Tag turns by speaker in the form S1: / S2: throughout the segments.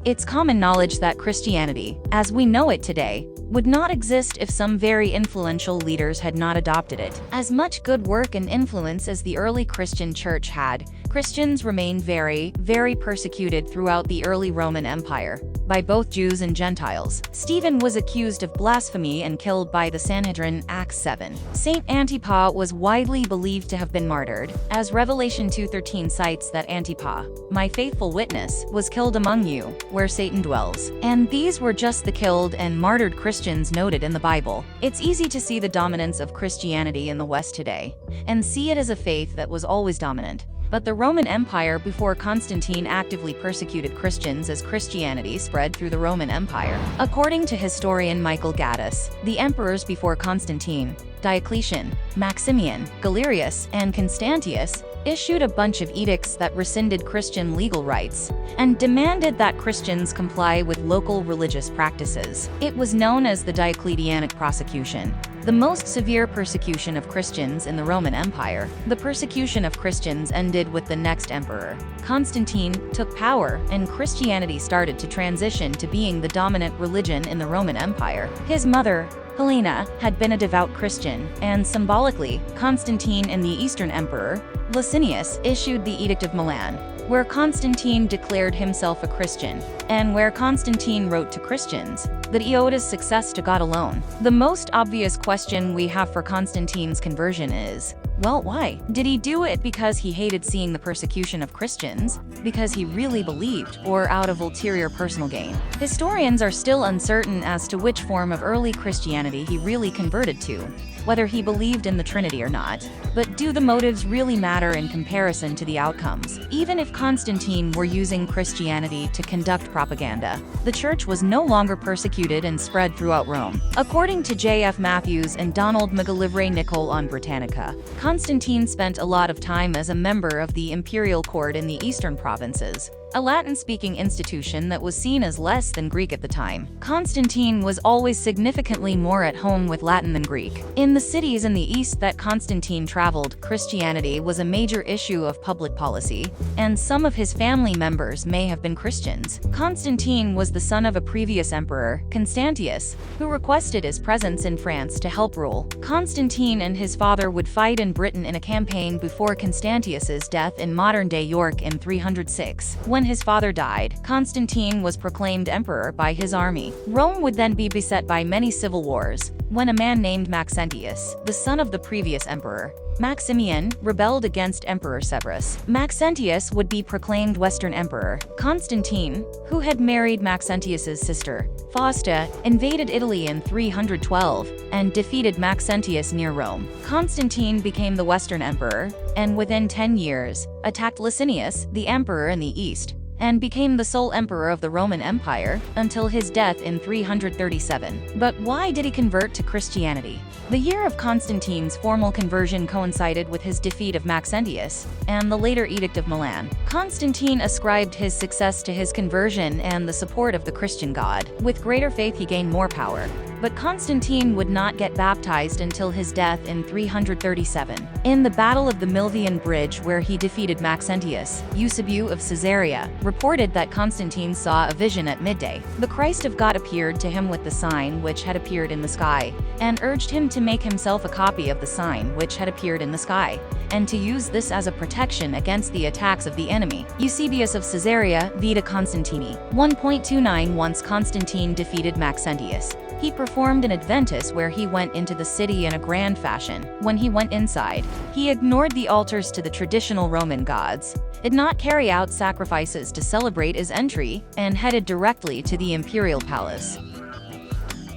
S1: It's common knowledge that Christianity, as we know it today, would not exist if some very influential leaders had not adopted it. As much good work and influence as the early Christian church had, Christians remained very persecuted throughout the early Roman Empire by both Jews and Gentiles. Stephen was accused of blasphemy and killed by the Sanhedrin, Acts 7. Saint Antipas was widely believed to have been martyred, as Revelation 2:13 cites that Antipas, my faithful witness, was killed among you, where Satan dwells. And these were just the killed and martyred Christians noted in the Bible. It's easy to see the dominance of Christianity in the West today, and see it as a faith that was always dominant. But the Roman Empire before Constantine actively persecuted Christians as Christianity spread through the Roman Empire. According to historian Michael Gaddis, the emperors before Constantine, Diocletian, Maximian, Galerius, and Constantius, issued a bunch of edicts that rescinded Christian legal rights and demanded that Christians comply with local religious practices. It was known as the Diocletianic prosecution, the most severe persecution of Christians in the Roman Empire. The persecution of Christians ended with the next emperor. Constantine took power, and Christianity started to transition to being the dominant religion in the Roman Empire. His mother, Helena, had been a devout Christian, and symbolically, Constantine and the Eastern Emperor, Licinius, issued the Edict of Milan, where Constantine declared himself a Christian, and where Constantine wrote to Christians that he owed his success to God alone. The most obvious question we have for Constantine's conversion is, well, why? Did he do it because he hated seeing the persecution of Christians, because he really believed, or out of ulterior personal gain? Historians are still uncertain as to which form of early Christianity he really converted to, whether he believed in the Trinity or not. But do the motives really matter in comparison to the outcomes? Even if Constantine were using Christianity to conduct propaganda, the church was no longer persecuted and spread throughout Rome. According to J.F. Matthews and Donald McGillivray-Nicholl on Britannica, Constantine spent a lot of time as a member of the imperial court in the eastern provinces, a Latin-speaking institution that was seen as less than Greek at the time. Constantine was always significantly more at home with Latin than Greek. In the cities in the east that Constantine traveled, Christianity was a major issue of public policy, and some of his family members may have been Christians. Constantine was the son of a previous emperor, Constantius, who requested his presence in France to help rule. Constantine and his father would fight in Britain in a campaign before Constantius's death in modern-day York in 306. When his father died, Constantine was proclaimed emperor by his army. Rome would then be beset by many civil wars, when a man named Maxentius, the son of the previous emperor, Maximian, rebelled against Emperor Severus. Maxentius would be proclaimed Western Emperor. Constantine, who had married Maxentius's sister, Fausta, invaded Italy in 312 and defeated Maxentius near Rome. Constantine became the Western Emperor, and within 10 years, attacked Licinius, the emperor in the east, and became the sole emperor of the Roman Empire until his death in 337. But why did he convert to Christianity? The year of Constantine's formal conversion coincided with his defeat of Maxentius and the later Edict of Milan. Constantine ascribed his success to his conversion and the support of the Christian God. With greater faith he gained more power. But Constantine would not get baptized until his death in 337. In the Battle of the Milvian Bridge, where he defeated Maxentius, Eusebius of Caesarea reported that Constantine saw a vision at midday. The Christ of God appeared to him with the sign which had appeared in the sky, and urged him to make himself a copy of the sign which had appeared in the sky, and to use this as a protection against the attacks of the enemy. Eusebius of Caesarea, Vita Constantini, 1.29. Once Constantine defeated Maxentius, he performed an adventus where he went into the city in a grand fashion. When he went inside, he ignored the altars to the traditional Roman gods, did not carry out sacrifices to celebrate his entry, and headed directly to the imperial palace.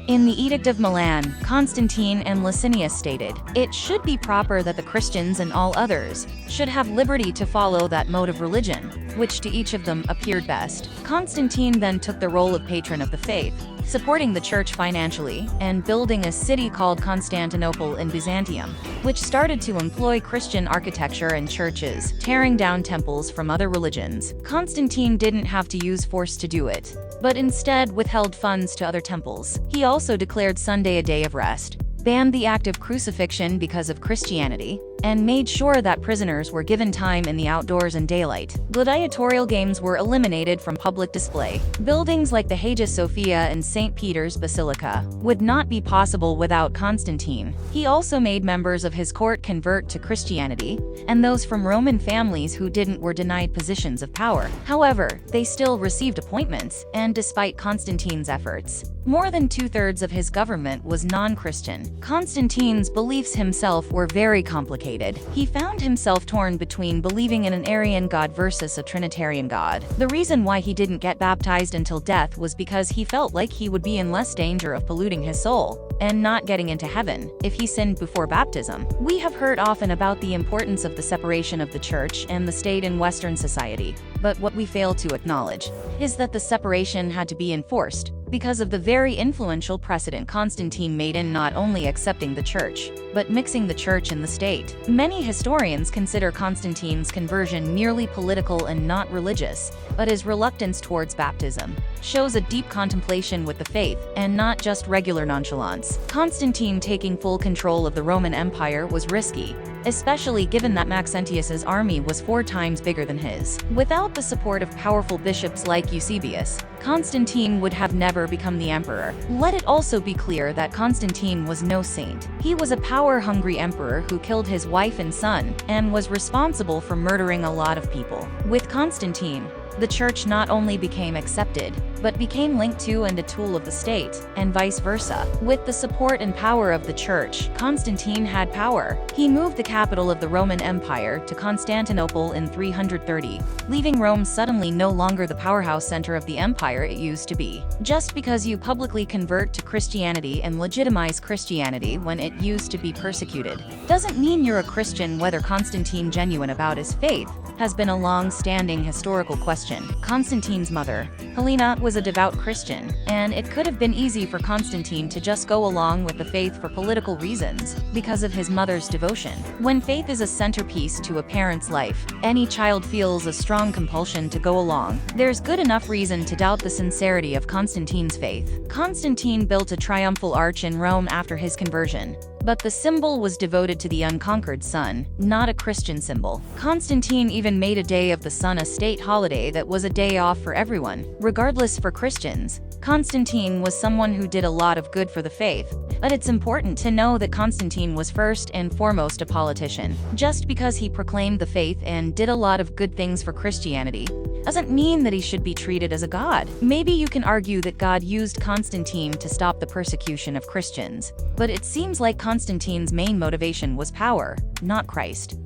S1: In the Edict of Milan, Constantine and Licinius stated, "It should be proper that the Christians and all others should have liberty to follow that mode of religion, which to each of them appeared best." Constantine then took the role of patron of the faith, supporting the church financially, and building a city called Constantinople in Byzantium, which started to employ Christian architecture and churches, tearing down temples from other religions. Constantine didn't have to use force to do it, but instead withheld funds to other temples. He also declared Sunday a day of rest, banned the act of crucifixion because of Christianity, and made sure that prisoners were given time in the outdoors and daylight. Gladiatorial games were eliminated from public display. Buildings like the Hagia Sophia and St. Peter's Basilica would not be possible without Constantine. He also made members of his court convert to Christianity, and those from Roman families who didn't were denied positions of power. However, they still received appointments, and despite Constantine's efforts, more than two-thirds of his government was non-Christian. Constantine's beliefs himself were very complicated. He found himself torn between believing in an Arian god versus a Trinitarian god. The reason why he didn't get baptized until death was because he felt like he would be in less danger of polluting his soul and not getting into heaven if he sinned before baptism. We have heard often about the importance of the separation of the church and the state in Western society, but what we fail to acknowledge is that the separation had to be enforced because of the very influential precedent Constantine made in not only accepting the church, but mixing the church and the state. Many historians consider Constantine's conversion merely political and not religious, but his reluctance towards baptism shows a deep contemplation with the faith and not just regular nonchalance. Constantine taking full control of the Roman Empire was risky, especially given that Maxentius's army was 4 times bigger than his. Without the support of powerful bishops like Eusebius, Constantine would have never become the emperor. Let it also be clear that Constantine was no saint. He was a power-hungry emperor who killed his wife and son, and was responsible for murdering a lot of people. With Constantine, the church not only became accepted, but became linked to and a tool of the state, and vice versa. With the support and power of the church, Constantine had power. He moved the capital of the Roman Empire to Constantinople in 330, leaving Rome suddenly no longer the powerhouse center of the empire it used to be. Just because you publicly convert to Christianity and legitimize Christianity when it used to be persecuted, doesn't mean you're a Christian. Whether Constantine genuine about his faith has been a long-standing historical question. Constantine's mother, Helena, was a devout Christian, and it could have been easy for Constantine to just go along with the faith for political reasons because of his mother's devotion. When faith is a centerpiece to a parent's life, any child feels a strong compulsion to go along. There's good enough reason to doubt the sincerity of Constantine's faith. Constantine built a triumphal arch in Rome after his conversion, but the symbol was devoted to the unconquered sun, not a Christian symbol. Constantine even made a day of the sun a state holiday that was a day off for everyone, regardless. For Christians, Constantine was someone who did a lot of good for the faith, but it's important to know that Constantine was first and foremost a politician. Just because he proclaimed the faith and did a lot of good things for Christianity doesn't mean that he should be treated as a god. Maybe you can argue that God used Constantine to stop the persecution of Christians, but it seems like Constantine's main motivation was power, not Christ.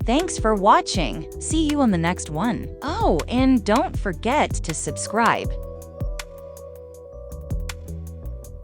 S1: Thanks for watching. See you on the next one. Oh, and don't forget to subscribe.